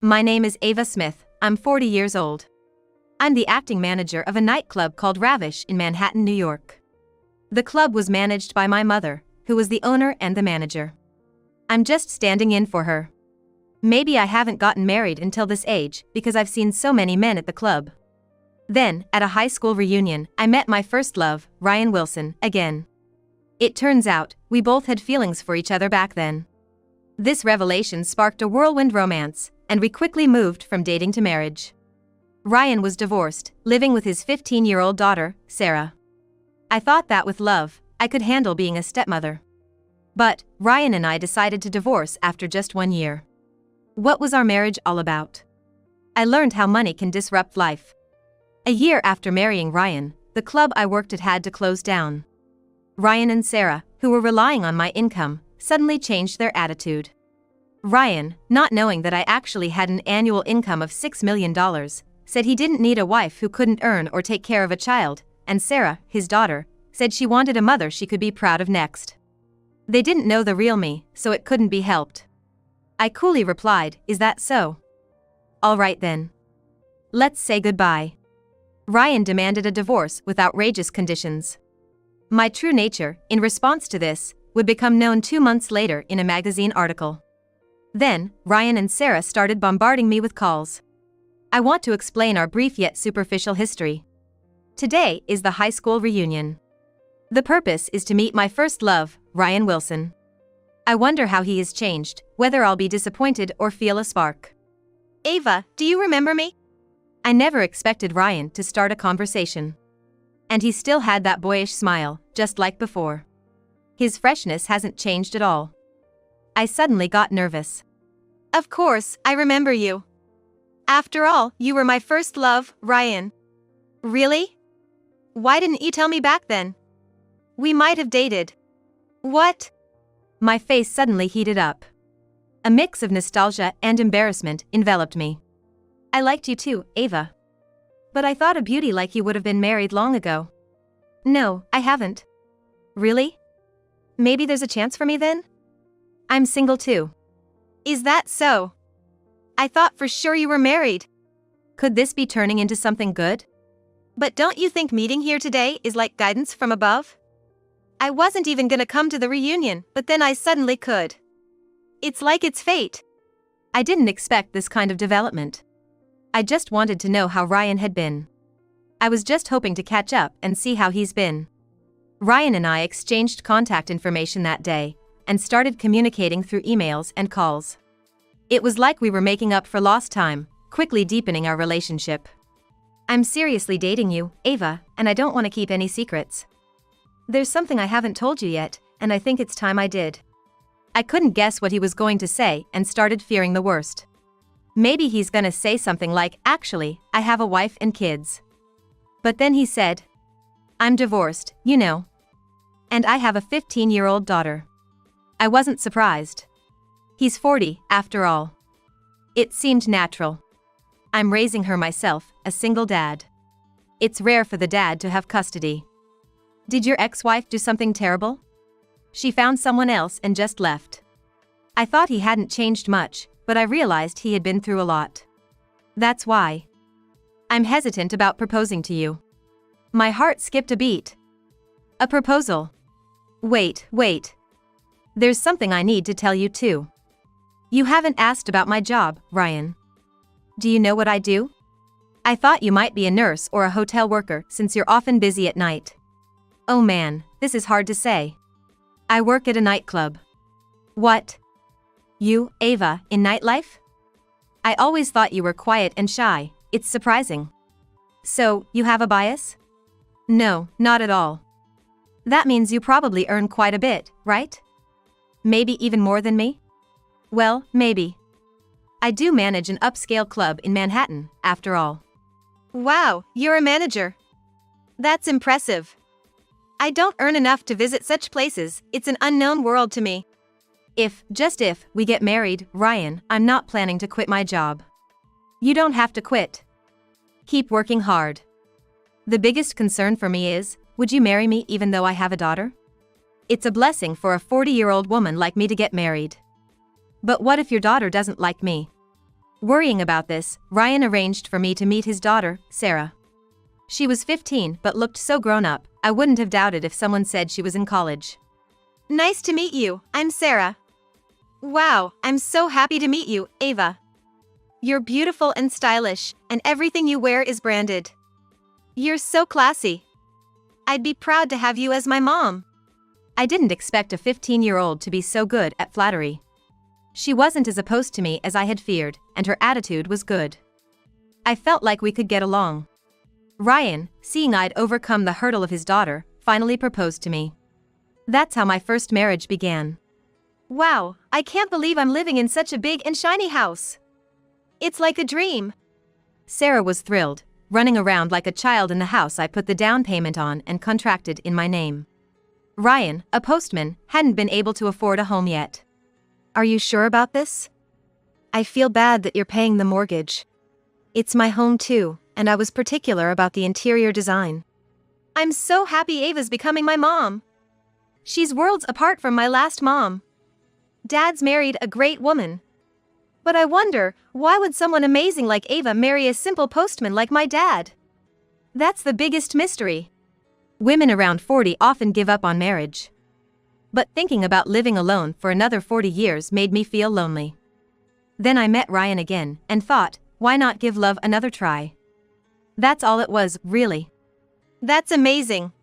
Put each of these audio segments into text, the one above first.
My name is Ava Smith, I'm 40 years old. I'm the acting manager of a nightclub called Ravish in Manhattan, New York. The club was managed by my mother, who was the owner and the manager. I'm just standing in for her. Maybe I haven't gotten married until this age because I've seen so many men at the club. Then, at a high school reunion, I met my first love, Ryan Wilson, again. It turns out, we both had feelings for each other back then. This revelation sparked a whirlwind romance, and we quickly moved from dating to marriage. Ryan was divorced, living with his 15-year-old daughter, Sarah. I thought that with love, I could handle being a stepmother. But, Ryan and I decided to divorce after just 1 year. What was our marriage all about? I learned how money can disrupt life. A year after marrying Ryan, the club I worked at had to close down. Ryan and Sarah, who were relying on my income, suddenly changed their attitude. Ryan, not knowing that I actually had an annual income of $6 million, said he didn't need a wife who couldn't earn or take care of a child, and Sarah, his daughter, said she wanted a mother she could be proud of next. They didn't know the real me, so it couldn't be helped. I coolly replied, "Is that so? All right then. Let's say goodbye." Ryan demanded a divorce with outrageous conditions. My true nature, in response to this, would become known 2 months later in a magazine article. Then, Ryan and Sarah started bombarding me with calls. I want to explain our brief yet superficial history. Today is the high school reunion. The purpose is to meet my first love, Ryan Wilson. I wonder how he has changed, whether I'll be disappointed or feel a spark. Ava, do you remember me? I never expected Ryan to start a conversation. And he still had that boyish smile, just like before. His freshness hasn't changed at all. I suddenly got nervous. Of course, I remember you. After all, you were my first love, Ryan. Really? Why didn't you tell me back then? We might have dated. What? My face suddenly heated up. A mix of nostalgia and embarrassment enveloped me. I liked you too, Ava. But I thought a beauty like you would have been married long ago. No, I haven't. Really? Maybe there's a chance for me then? I'm single too. Is that so? I thought for sure you were married. Could this be turning into something good? But don't you think meeting here today is like guidance from above? I wasn't even gonna come to the reunion, but then I suddenly could. It's like it's fate. I didn't expect this kind of development. I just wanted to know how Ryan had been. I was just hoping to catch up and see how he's been. Ryan and I exchanged contact information that day, and started communicating through emails and calls. It was like we were making up for lost time, quickly deepening our relationship. I'm seriously dating you, Ava, and I don't want to keep any secrets. There's something I haven't told you yet, and I think it's time I did. I couldn't guess what he was going to say and started fearing the worst. Maybe he's gonna say something like, "Actually, I have a wife and kids." But then he said, "I'm divorced, you know. And I have a 15-year-old daughter." I wasn't surprised. He's 40, after all. It seemed natural. I'm raising her myself, a single dad. It's rare for the dad to have custody. Did your ex-wife do something terrible? She found someone else and just left. I thought he hadn't changed much, but I realized he had been through a lot. That's why I'm hesitant about proposing to you. My heart skipped a beat. A proposal? Wait. There's something I need to tell you too. You haven't asked about my job, Ryan. Do you know what I do? I thought you might be a nurse or a hotel worker since you're often busy at night. Oh man, this is hard to say. I work at a nightclub. What? You, Ava, in nightlife? I always thought you were quiet and shy, it's surprising. So, you have a bias? No, not at all. That means you probably earn quite a bit, right? Maybe even more than me? Well, maybe. I do manage an upscale club in Manhattan, after all. Wow, you're a manager. That's impressive. I don't earn enough to visit such places, it's an unknown world to me. Just if, we get married, Ryan, I'm not planning to quit my job. You don't have to quit. Keep working hard. The biggest concern for me is, would you marry me even though I have a daughter? It's a blessing for a 40-year-old woman like me to get married. But what if your daughter doesn't like me? Worrying about this, Ryan arranged for me to meet his daughter, Sarah. She was 15 but looked so grown up, I wouldn't have doubted if someone said she was in college. Nice to meet you, I'm Sarah. Wow, I'm so happy to meet you, Ava. You're beautiful and stylish, and everything you wear is branded. You're so classy. I'd be proud to have you as my mom. I didn't expect a 15-year-old to be so good at flattery. She wasn't as opposed to me as I had feared, and her attitude was good. I felt like we could get along. Ryan, seeing I'd overcome the hurdle of his daughter, finally proposed to me. That's how my first marriage began. Wow, I can't believe I'm living in such a big and shiny house. It's like a dream. Sarah was thrilled, running around like a child in the house I put the down payment on and contracted in my name. Ryan, a postman, hadn't been able to afford a home yet. Are you sure about this? I feel bad that you're paying the mortgage. It's my home too, and I was particular about the interior design. I'm so happy Ava's becoming my mom. She's worlds apart from my last mom. Dad's married a great woman. But I wonder, why would someone amazing like Ava marry a simple postman like my dad? That's the biggest mystery. Women around 40 often give up on marriage. But thinking about living alone for another 40 years made me feel lonely. Then I met Ryan again and thought, why not give love another try? That's all it was, really. That's amazing.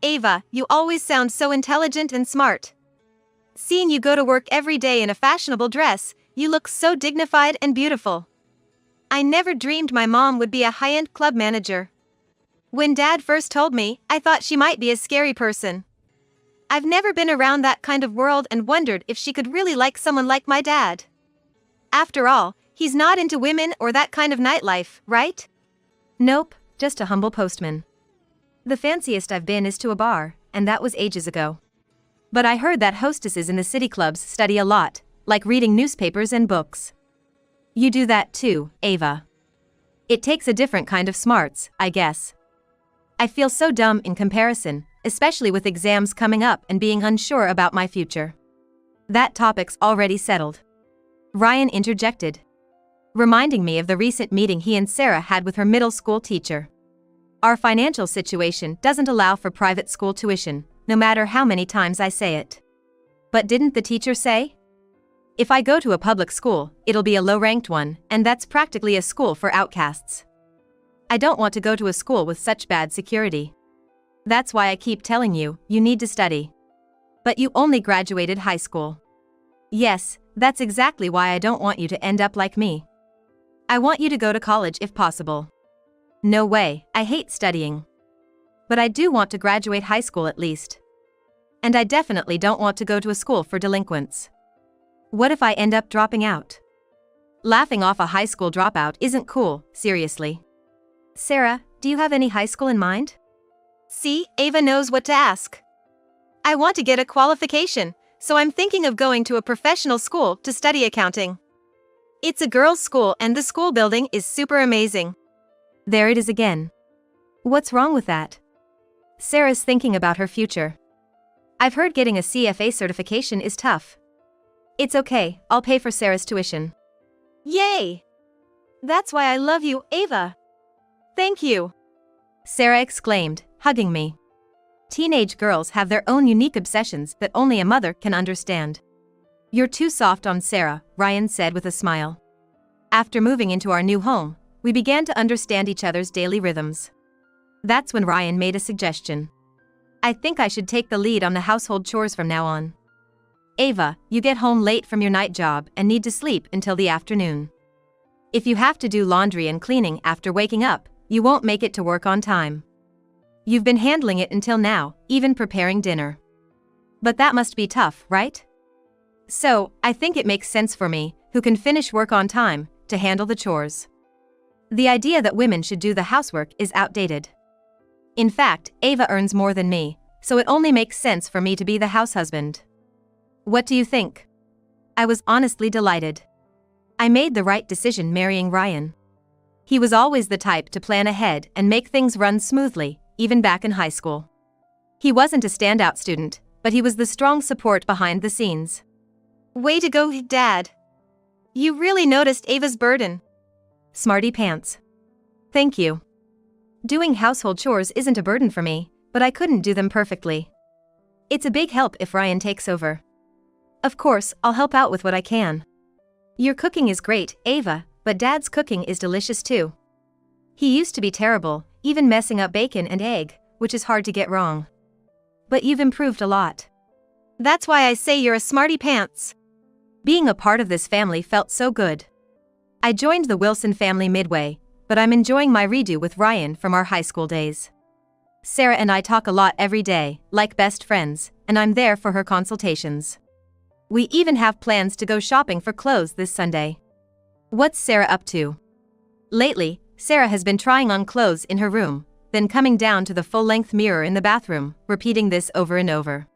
Ava, you always sound so intelligent and smart. Seeing you go to work every day in a fashionable dress, you look so dignified and beautiful. I never dreamed my mom would be a high-end club manager. When Dad first told me, I thought she might be a scary person. I've never been around that kind of world and wondered if she could really like someone like my dad. After all, he's not into women or that kind of nightlife, right? Nope, just a humble postman. The fanciest I've been is to a bar, and that was ages ago. But I heard that hostesses in the city clubs study a lot, like reading newspapers and books. You do that too, Ava. It takes a different kind of smarts, I guess. I feel so dumb in comparison, especially with exams coming up and being unsure about my future. That topic's already settled. Ryan interjected, reminding me of the recent meeting he and Sarah had with her middle school teacher. Our financial situation doesn't allow for private school tuition, no matter how many times I say it. But didn't the teacher say? If I go to a public school, it'll be a low-ranked one, and that's practically a school for outcasts. I don't want to go to a school with such bad security. That's why I keep telling you, you need to study. But you only graduated high school. Yes, that's exactly why I don't want you to end up like me. I want you to go to college if possible. No way, I hate studying. But I do want to graduate high school at least. And I definitely don't want to go to a school for delinquents. What if I end up dropping out? Laughing off a high school dropout isn't cool, seriously. Sarah, do you have any high school in mind? See, Ava knows what to ask. I want to get a qualification, so I'm thinking of going to a professional school to study accounting. It's a girls' school and the school building is super amazing. There it is again. What's wrong with that? Sarah's thinking about her future. I've heard getting a CFA certification is tough. It's okay, I'll pay for Sarah's tuition. Yay! That's why I love you, Ava. Thank you. Sarah exclaimed, hugging me. Teenage girls have their own unique obsessions that only a mother can understand. You're too soft on Sarah, Ryan said with a smile. After moving into our new home, we began to understand each other's daily rhythms. That's when Ryan made a suggestion. I think I should take the lead on the household chores from now on. Ava, you get home late from your night job and need to sleep until the afternoon. If you have to do laundry and cleaning after waking up, you won't make it to work on time. You've been handling it until now, even preparing dinner. But that must be tough, right? So, I think it makes sense for me, who can finish work on time, to handle the chores. The idea that women should do the housework is outdated. In fact, Ava earns more than me, so it only makes sense for me to be the house husband. What do you think? I was honestly delighted. I made the right decision marrying Ryan. He was always the type to plan ahead and make things run smoothly, even back in high school. He wasn't a standout student, but he was the strong support behind the scenes. Way to go, Dad. You really noticed Ava's burden. Smarty pants. Thank you. Doing household chores isn't a burden for me, but I couldn't do them perfectly. It's a big help if Ryan takes over. Of course, I'll help out with what I can. Your cooking is great, Ava, but Dad's cooking is delicious too. He used to be terrible, even messing up bacon and egg, which is hard to get wrong. But you've improved a lot. That's why I say you're a smarty pants. Being a part of this family felt so good. I joined the Wilson family midway, but I'm enjoying my redo with Ryan from our high school days. Sarah and I talk a lot every day, like best friends, and I'm there for her consultations. We even have plans to go shopping for clothes this Sunday. What's Sarah up to? Lately, Sarah has been trying on clothes in her room, then coming down to the full-length mirror in the bathroom, repeating this over and over.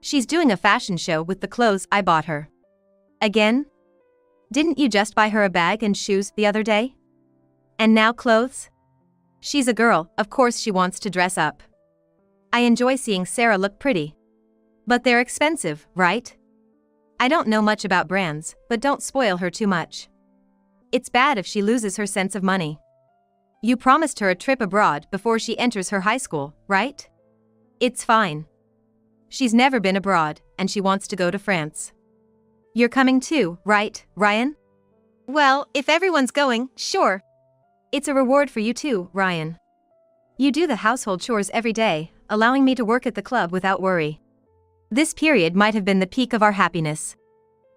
She's doing a fashion show with the clothes I bought her. Again? Didn't you just buy her a bag and shoes the other day? And now clothes? She's a girl, of course she wants to dress up. I enjoy seeing Sarah look pretty. But they're expensive, right? I don't know much about brands, but don't spoil her too much. It's bad if she loses her sense of money. You promised her a trip abroad before she enters her high school, right? It's fine. She's never been abroad, and she wants to go to France. You're coming too, right, Ryan? Well, if everyone's going, sure. It's a reward for you too, Ryan. You do the household chores every day, allowing me to work at the club without worry. This period might have been the peak of our happiness.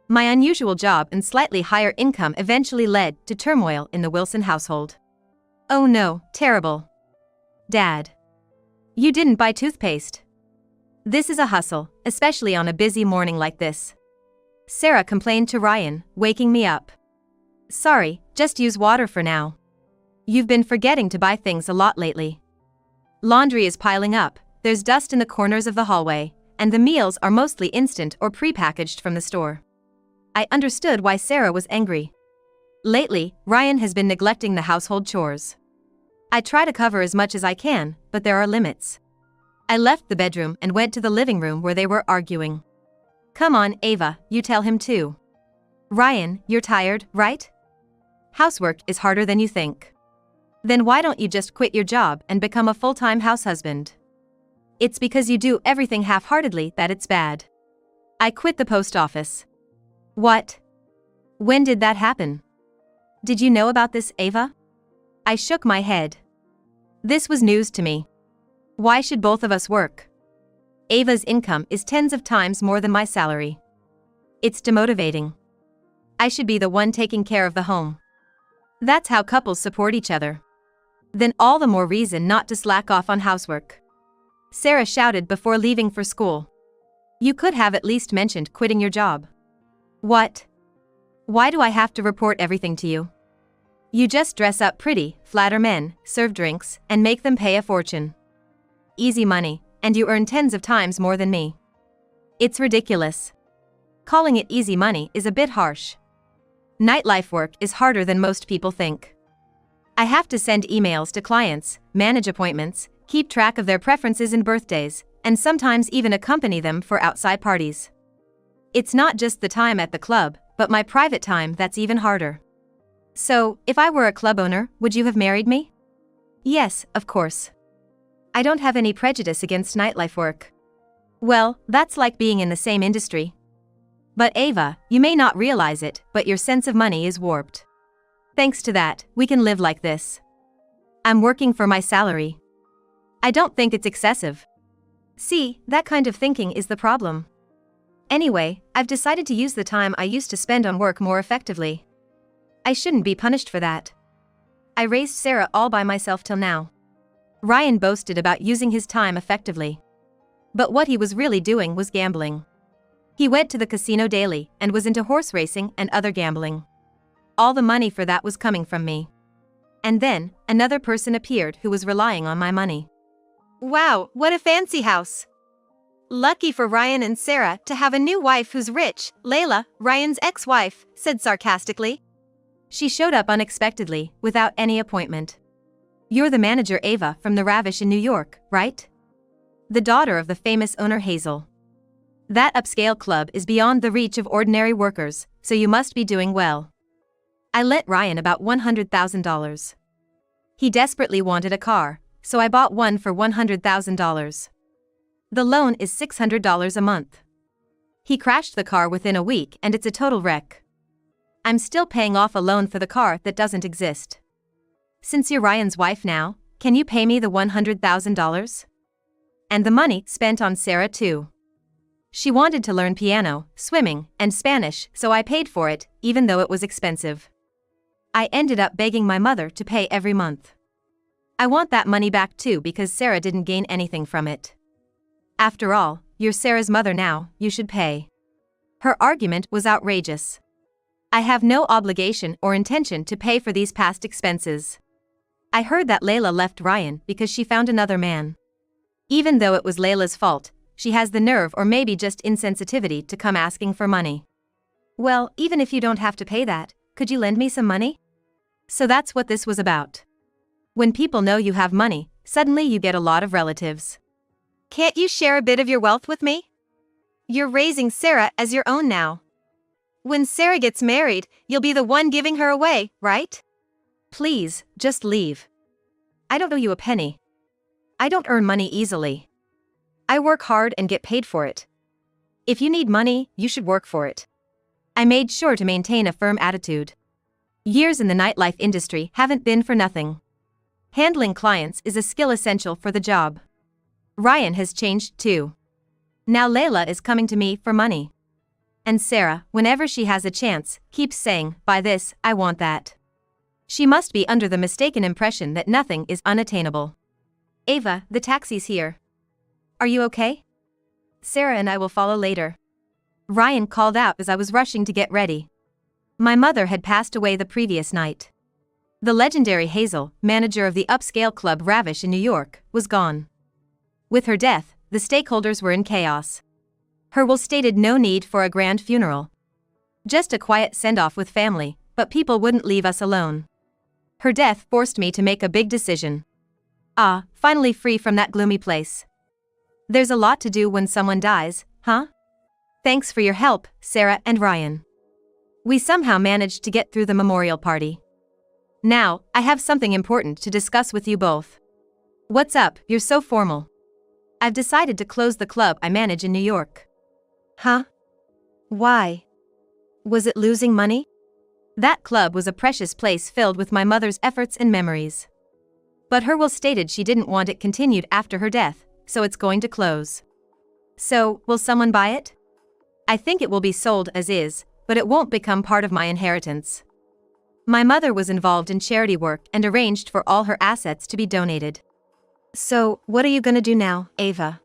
My unusual job and slightly higher income eventually led to turmoil in the Wilson household. Oh no, terrible. Dad. You didn't buy toothpaste. This is a hustle, especially on a busy morning like this. Sarah complained to Ryan, waking me up. Sorry, just use water for now. You've been forgetting to buy things a lot lately. Laundry is piling up, there's dust in the corners of the hallway, and the meals are mostly instant or pre-packaged from the store. I understood why Sarah was angry. Lately, Ryan has been neglecting the household chores. I try to cover as much as I can, but there are limits. I left the bedroom and went to the living room where they were arguing. Come on, Ava, you tell him too. Ryan, you're tired, right? Housework is harder than you think. Then why don't you just quit your job and become a full-time house husband? It's because you do everything half-heartedly that it's bad. I quit the post office. What? When did that happen? Did you know about this, Ava? I shook my head. This was news to me. Why should both of us work? Ava's income is tens of times more than my salary. It's demotivating. I should be the one taking care of the home. That's how couples support each other. Then all the more reason not to slack off on housework. Sarah shouted before leaving for school. You could have at least mentioned quitting your job. What? Why do I have to report everything to you? You just dress up pretty, flatter men, serve drinks, and make them pay a fortune. Easy money, and you earn tens of times more than me. It's ridiculous. Calling it easy money is a bit harsh. Nightlife work is harder than most people think. I have to send emails to clients, manage appointments, keep track of their preferences and birthdays, and sometimes even accompany them for outside parties. It's not just the time at the club, but my private time that's even harder. So, if I were a club owner, would you have married me? Yes, of course. I don't have any prejudice against nightlife work. Well, that's like being in the same industry. But Ava, you may not realize it, but your sense of money is warped. Thanks to that, we can live like this. I'm working for my salary. I don't think it's excessive. See, that kind of thinking is the problem. Anyway, I've decided to use the time I used to spend on work more effectively. I shouldn't be punished for that. I raised Sarah all by myself till now. Ryan boasted about using his time effectively. But what he was really doing was gambling. He went to the casino daily and was into horse racing and other gambling. All the money for that was coming from me. And then, another person appeared who was relying on my money. Wow, what a fancy house. Lucky for Ryan and Sarah to have a new wife who's rich, Layla, Ryan's ex-wife, said sarcastically. She showed up unexpectedly, without any appointment. You're the manager Ava from the Ravish in New York, right? The daughter of the famous owner Hazel. That upscale club is beyond the reach of ordinary workers, so you must be doing well. I lent Ryan about $100,000. He desperately wanted a car, so I bought one for $100,000. The loan is $600 a month. He crashed the car within a week and it's a total wreck. I'm still paying off a loan for the car that doesn't exist. Since you're Ryan's wife now, can you pay me the $100,000? And the money spent on Sarah too. She wanted to learn piano, swimming, and Spanish, so I paid for it, even though it was expensive. I ended up begging my mother to pay every month. I want that money back too because Sarah didn't gain anything from it. After all, you're Sarah's mother now, you should pay. Her argument was outrageous. I have no obligation or intention to pay for these past expenses. I heard that Layla left Ryan because she found another man. Even though it was Layla's fault, she has the nerve or maybe just insensitivity to come asking for money. Well, even if you don't have to pay that, could you lend me some money? So that's what this was about. When people know you have money, suddenly you get a lot of relatives. Can't you share a bit of your wealth with me? You're raising Sarah as your own now. When Sarah gets married, you'll be the one giving her away, right? Please, just leave. I don't owe you a penny. I don't earn money easily. I work hard and get paid for it. If you need money, you should work for it. I made sure to maintain a firm attitude. Years in the nightlife industry haven't been for nothing. Handling clients is a skill essential for the job. Ryan has changed too. Now Layla is coming to me for money. And Sarah, whenever she has a chance, keeps saying, "Buy this, I want that." She must be under the mistaken impression that nothing is unattainable. Ava, the taxi's here. Are you okay? Sarah and I will follow later. Ryan called out as I was rushing to get ready. My mother had passed away the previous night. The legendary Hazel, manager of the upscale club Ravish in New York, was gone. With her death, the stakeholders were in chaos. Her will stated no need for a grand funeral. Just a quiet send-off with family, but people wouldn't leave us alone. Her death forced me to make a big decision. Finally free from that gloomy place. There's a lot to do when someone dies, huh? Thanks for your help, Sarah and Ryan. We somehow managed to get through the memorial party. Now, I have something important to discuss with you both. What's up? You're so formal. I've decided to close the club I manage in New York. Huh? Why? Was it losing money? That club was a precious place filled with my mother's efforts and memories. But her will stated she didn't want it continued after her death, so it's going to close. So, will someone buy it? I think it will be sold as is, but it won't become part of my inheritance. My mother was involved in charity work and arranged for all her assets to be donated. So, what are you gonna do now, Ava?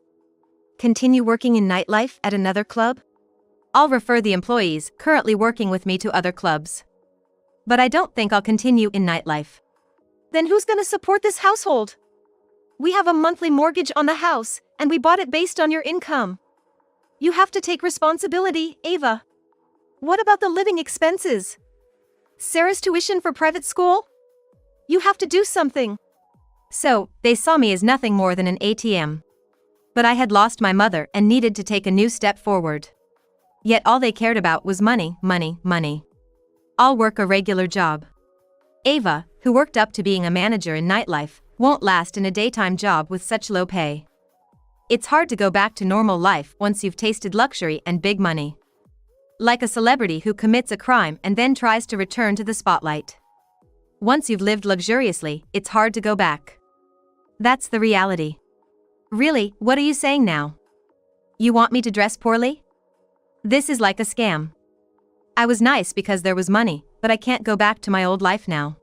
Continue working in nightlife at another club? I'll refer the employees currently working with me to other clubs. But I don't think I'll continue in nightlife. Then who's gonna support this household? We have a monthly mortgage on the house, and we bought it based on your income. You have to take responsibility, Ava. What about the living expenses? Sarah's tuition for private school? You have to do something. So, they saw me as nothing more than an ATM. But I had lost my mother and needed to take a new step forward. Yet all they cared about was money, money, money. I'll work a regular job. Ava, who worked up to being a manager in nightlife, won't last in a daytime job with such low pay. It's hard to go back to normal life once you've tasted luxury and big money. Like a celebrity who commits a crime and then tries to return to the spotlight. Once you've lived luxuriously, it's hard to go back. That's the reality. Really, what are you saying now? You want me to dress poorly? This is like a scam. I was nice because there was money, but I can't go back to my old life now.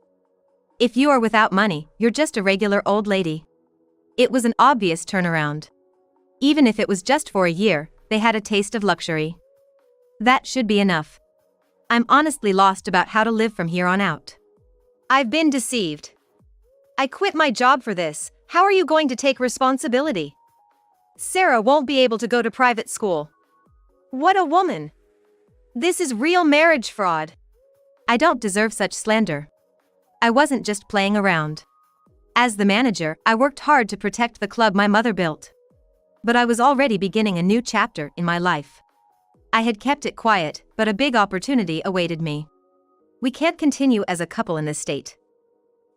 If you are without money, you're just a regular old lady. It was an obvious turnaround. Even if it was just for a year, they had a taste of luxury. That should be enough. I'm honestly lost about how to live from here on out. I've been deceived. I quit my job for this. How are you going to take responsibility? Sarah won't be able to go to private school. What a woman! This is real marriage fraud. I don't deserve such slander. I wasn't just playing around. As the manager, I worked hard to protect the club my mother built. But I was already beginning a new chapter in my life. I had kept it quiet, but a big opportunity awaited me. We can't continue as a couple in this state.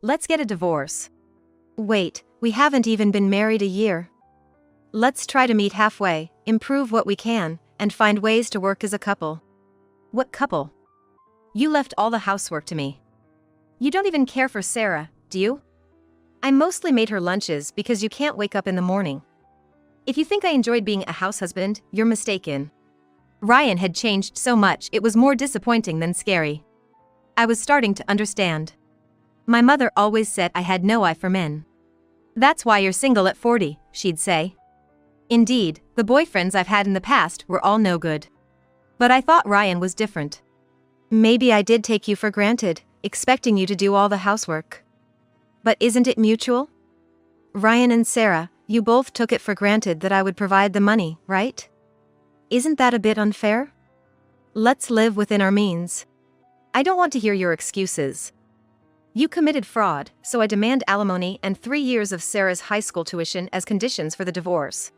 Let's get a divorce. Wait, we haven't even been married a year. Let's try to meet halfway, improve what we can, and find ways to work as a couple. What couple? You left all the housework to me. You don't even care for Sarah, do you? I mostly made her lunches because you can't wake up in the morning. If you think I enjoyed being a house husband, you're mistaken. Ryan had changed so much it was more disappointing than scary. I was starting to understand. My mother always said I had no eye for men. That's why you're single at 40, she'd say. Indeed, the boyfriends I've had in the past were all no good. But I thought Ryan was different. Maybe I did take you for granted, expecting you to do all the housework. But isn't it mutual? Ryan and Sarah, you both took it for granted that I would provide the money, right? Isn't that a bit unfair? Let's live within our means. I don't want to hear your excuses. You committed fraud, so I demand alimony and 3 years of Sarah's high school tuition as conditions for the divorce.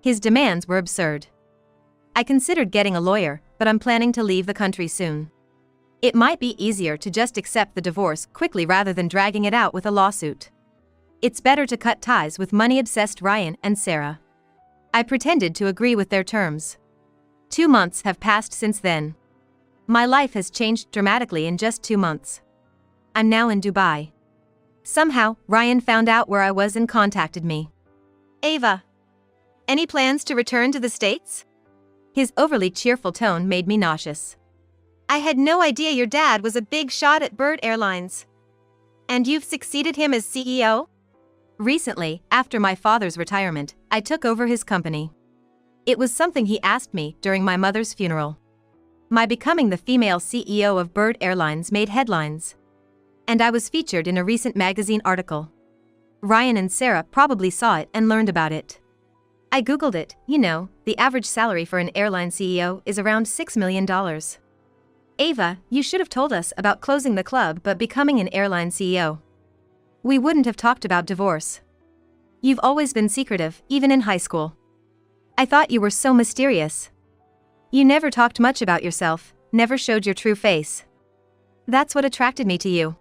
His demands were absurd. I considered getting a lawyer, but I'm planning to leave the country soon. It might be easier to just accept the divorce quickly rather than dragging it out with a lawsuit. It's better to cut ties with money-obsessed Ryan and Sarah. I pretended to agree with their terms. 2 months have passed since then. My life has changed dramatically in just 2 months. I'm now in Dubai. Somehow, Ryan found out where I was and contacted me. Ava, any plans to return to the States? His overly cheerful tone made me nauseous. I had no idea your dad was a big shot at Bird Airlines. And you've succeeded him as CEO? Recently, after my father's retirement, I took over his company. It was something he asked me during my mother's funeral. My becoming the female CEO of Bird Airlines made headlines. And I was featured in a recent magazine article. Ryan and Sarah probably saw it and learned about it. I googled it, the average salary for an airline CEO is around $6 million. Ava, you should have told us about closing the club but becoming an airline CEO. We wouldn't have talked about divorce. You've always been secretive, even in high school. I thought you were so mysterious. You never talked much about yourself, never showed your true face. That's what attracted me to you.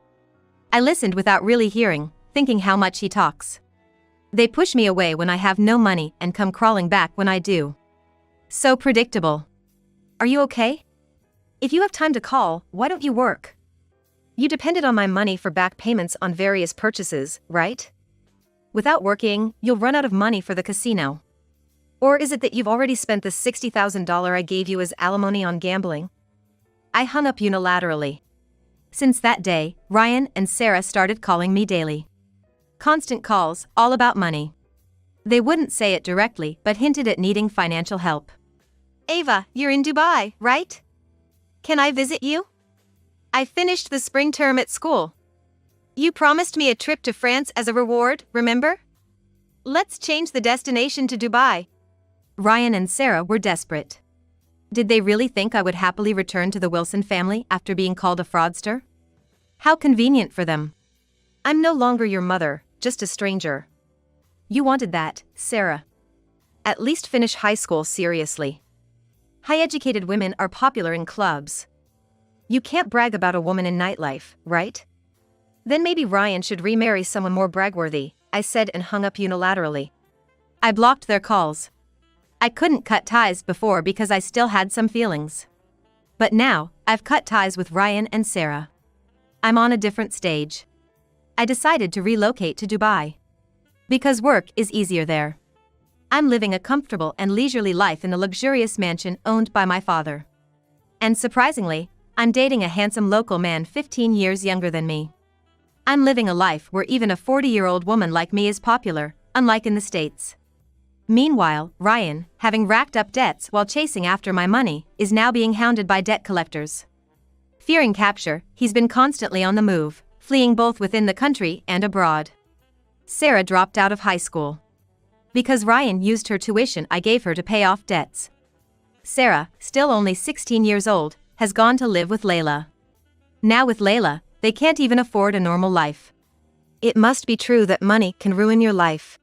I listened without really hearing, thinking how much he talks. They push me away when I have no money and come crawling back when I do. So predictable. Are you okay? If you have time to call, why don't you work? You depended on my money for back payments on various purchases, right? Without working, you'll run out of money for the casino. Or is it that you've already spent the $60,000 I gave you as alimony on gambling? I hung up unilaterally. Since that day, Ryan and Sarah started calling me daily. Constant calls, all about money. They wouldn't say it directly but hinted at needing financial help. Ava, you're in Dubai, right? Can I visit you? I finished the spring term at school. You promised me a trip to France as a reward, remember? Let's change the destination to Dubai. Ryan and Sarah were desperate. Did they really think I would happily return to the Wilson family after being called a fraudster? How convenient for them. I'm no longer your mother, just a stranger. You wanted that, Sarah. At least finish high school seriously. High-educated women are popular in clubs. You can't brag about a woman in nightlife, right? Then maybe Ryan should remarry someone more bragworthy, I said and hung up unilaterally. I blocked their calls. I couldn't cut ties before because I still had some feelings. But now, I've cut ties with Ryan and Sarah. I'm on a different stage. I decided to relocate to Dubai. Because work is easier there. I'm living a comfortable and leisurely life in a luxurious mansion owned by my father. And surprisingly, I'm dating a handsome local man 15 years younger than me. I'm living a life where even a 40-year-old woman like me is popular, unlike in the States. Meanwhile, Ryan, having racked up debts while chasing after my money, is now being hounded by debt collectors. Fearing capture, he's been constantly on the move, fleeing both within the country and abroad. Sarah dropped out of high school. Because Ryan used her tuition I gave her to pay off debts. Sarah, still only 16 years old, has gone to live with Layla. Now with Layla, they can't even afford a normal life. It must be true that money can ruin your life.